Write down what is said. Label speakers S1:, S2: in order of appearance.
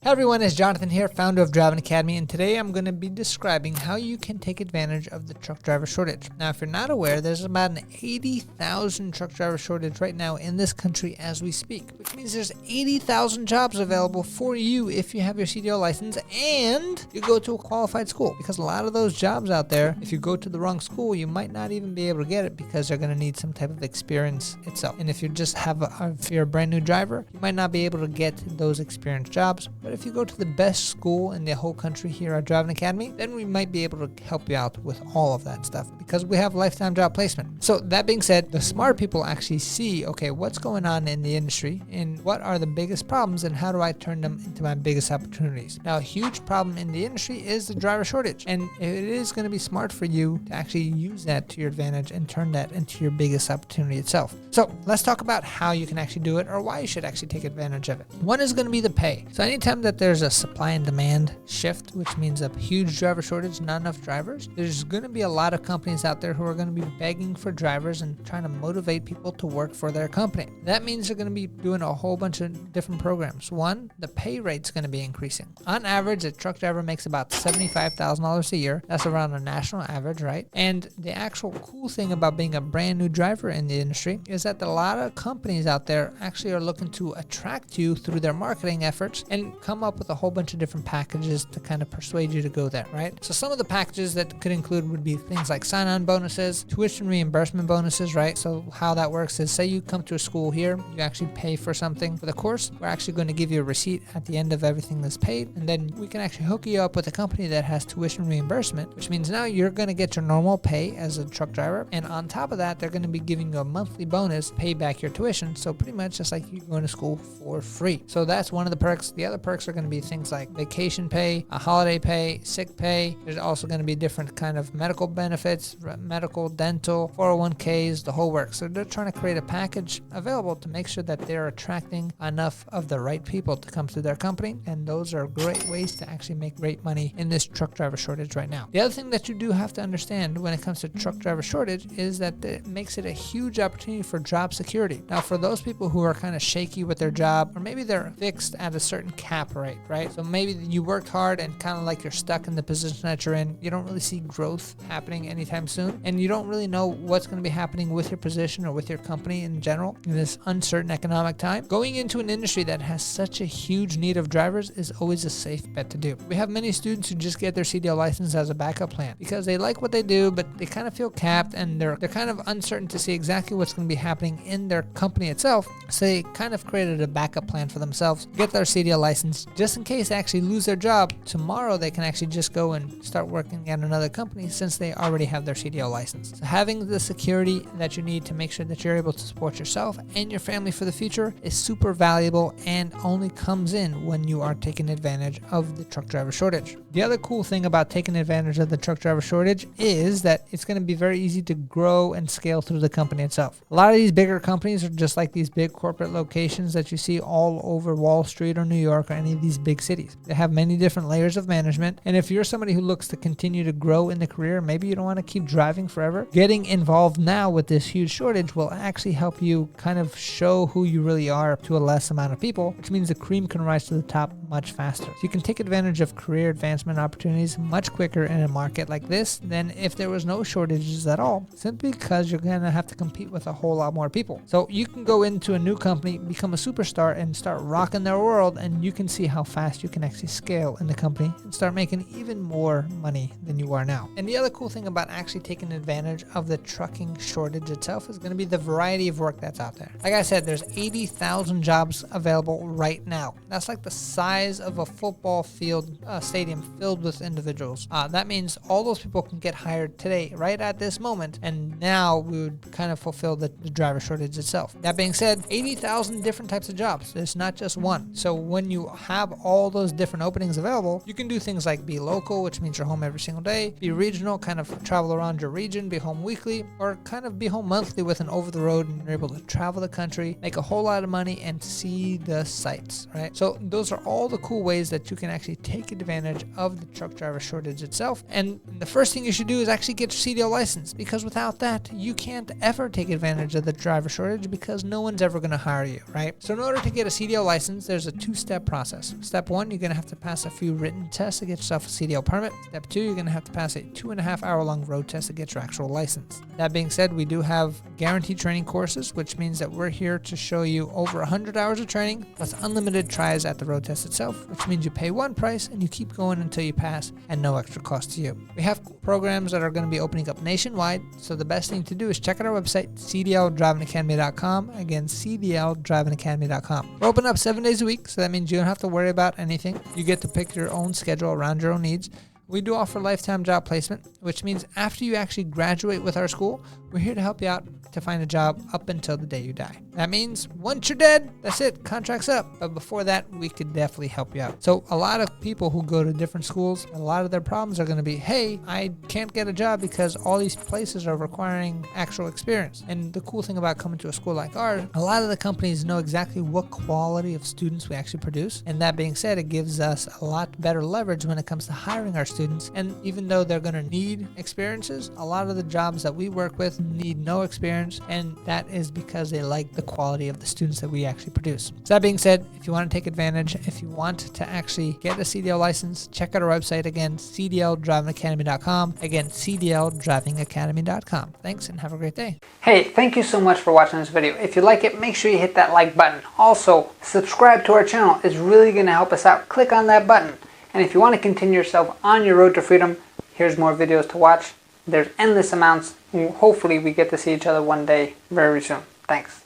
S1: Hey everyone, it's Jonathan here, founder of Driving Academy, and today I'm going to be describing how you can take advantage of the truck driver shortage. Now, if you're not aware, there's about an 80,000 truck driver shortage right now in this country as we speak, which means there's 80,000 jobs available for you if you have your CDL license and you go to a qualified school. Because a lot of those jobs out there, if you go to the wrong school, you might not even be able to get it because they're going to need some type of experience itself. And if you just if you're a brand new driver, you might not be able to get those experienced jobs. But if you go to the best school in the whole country here at Driving Academy, then we might be able to help you out with all of that stuff because we have lifetime job placement. So that being said, the smart people actually see, okay, what's going on in the industry and what are the biggest problems and how do I turn them into my biggest opportunities? Now, a huge problem in the industry is the driver shortage, and it is going to be smart for you to actually use that to your advantage and turn that into your biggest opportunity itself. So let's talk about how you can actually do it or why you should actually take advantage of it. One is going to be the pay. So anytime that there's a supply and demand shift, which means a huge driver shortage, not enough drivers, there's going to be a lot of companies out there who are going to be begging for drivers and trying to motivate people to work for their company. That means they're going to be doing a whole bunch of different programs. One, the pay rate's going to be increasing. On average, a truck driver makes about $75,000 a year. That's around a national average, right? And the actual cool thing about being a brand new driver in the industry is that a lot of companies out there actually are looking to attract you through their marketing efforts and come up with a whole bunch of different packages to kind of persuade you to go there, right? So some of the packages that could include would be things like sign-on bonuses, tuition reimbursement bonuses, right? So how that works is, say you come to a school here, you actually pay for something for the course. We're actually going to give you a receipt at the end of everything that's paid, and then we can actually hook you up with a company that has tuition reimbursement, which means now you're going to get your normal pay as a truck driver, and on top of that, they're going to be giving you a monthly bonus to pay back your tuition. So pretty much just like you going to school for free. So that's one of the perks. The other perks are going to be things like vacation pay, a holiday pay, sick pay. There's also going to be different kind of medical benefits, medical, dental, 401ks, the whole works. So they're trying to create a package available to make sure that they're attracting enough of the right people to come to their company. And those are great ways to actually make great money in this truck driver shortage right now. The other thing that you do have to understand when it comes to truck driver shortage is that it makes it a huge opportunity for job security. Now, for those people who are kind of shaky with their job, or maybe they're fixed at a certain cap rate, right? So maybe you worked hard and kind of like you're stuck in the position that you're in. You don't really see growth happening anytime soon, and you don't really know what's going to be happening with your position or with your company in general in this uncertain economic time. Going into an industry that has such a huge need of drivers is always a safe bet to do. We have many students who just get their CDL license as a backup plan because they like what they do, but they kind of feel capped and they're kind of uncertain to see exactly what's going to be happening in their company itself. So they kind of created a backup plan for themselves, get their CDL license just in case they actually lose their job. Tomorrow they can actually just go and start working at another company since they already have their CDL license. So having the security that you need to make sure that you're able to support yourself and your family for the future is super valuable and only comes in when you are taking advantage of the truck driver shortage. The other cool thing about taking advantage of the truck driver shortage is that it's going to be very easy to grow and scale through the company itself. A lot of these bigger companies are just like these big corporate locations that you see all over Wall Street or New York or any of these big cities. They have many different layers of management, and if you're somebody who looks to continue to grow in the career, maybe you don't want to keep driving forever, getting involved now with this huge shortage will actually help you kind of show who you really are to a less amount of people, which means the cream can rise to the top much faster. So you can take advantage of career advancement opportunities much quicker in a market like this than if there was no shortages at all, simply because you're going to have to compete with a whole lot more people. So you can go into a new company, become a superstar, and start rocking their world, and you can see how fast you can actually scale in the company and start making even more money than you are now. And the other cool thing about actually taking advantage of the trucking shortage itself is going to be the variety of work that's out there. Like I said, there's 80,000 jobs available right now. That's like the size of a football field stadium filled with individuals. That means all those people can get hired today, right at this moment, and now we would kind of fulfill the driver shortage itself. That being said, 80,000 different types of jobs. There's not just one. So when you have all those different openings available, you can do things like be local, which means you're home every single day, be regional, kind of travel around your region, be home weekly, or kind of be home monthly with an over the road, and you're able to travel the country, make a whole lot of money, and see the sights, right? So those are all the cool ways that you can actually take advantage of the truck driver shortage itself. And the first thing you should do is actually get your CDL license, because without that, you can't ever take advantage of the driver shortage because no one's ever going to hire you, right? So in order to get a CDL license, there's a two-step process. process. Step 1, you're going to have to pass a few written tests to get yourself a CDL permit. Step 2, you're going to have to pass a 2.5-hour-long road test to get your actual license. That being said, we do have guaranteed training courses, which means that we're here to show you over 100 hours of training plus unlimited tries at the road test itself, which means you pay one price and you keep going until you pass and no extra cost to you. We have programs that are going to be opening up nationwide, so the best thing to do is check out our website, cdldrivingacademy.com. Again, cdldrivingacademy.com. We're open up 7 days a week, so that means you don't have to worry about anything. You get to pick your own schedule around your own needs. We do offer lifetime job placement, which means after you actually graduate with our school, we're here to help you out to find a job up until the day you die. That means once you're dead, that's it, contract's up. But before that, we could definitely help you out. So a lot of people who go to different schools, a lot of their problems are going to be, hey, I can't get a job because all these places are requiring actual experience. And the cool thing about coming to a school like ours, a lot of the companies know exactly what quality of students we actually produce. And that being said, it gives us a lot better leverage when it comes to hiring our students. And even though they're going to need experiences, a lot of the jobs that we work with need no experience, and that is because they like the quality of the students that we actually produce. So that being said, if you want to take advantage, if you want to actually get a CDL license, check out our website again, cdldrivingacademy.com. Again, cdldrivingacademy.com. Thanks and have a great day. Hey, thank you so much for watching this video. If you like it, make sure you hit that like button. Also, subscribe to our channel. It's really going to help us out. Click on that button. And if you want to continue yourself on your road to freedom, here's more videos to watch. There's endless amounts. Hopefully we get to see each other one day very soon. Thanks.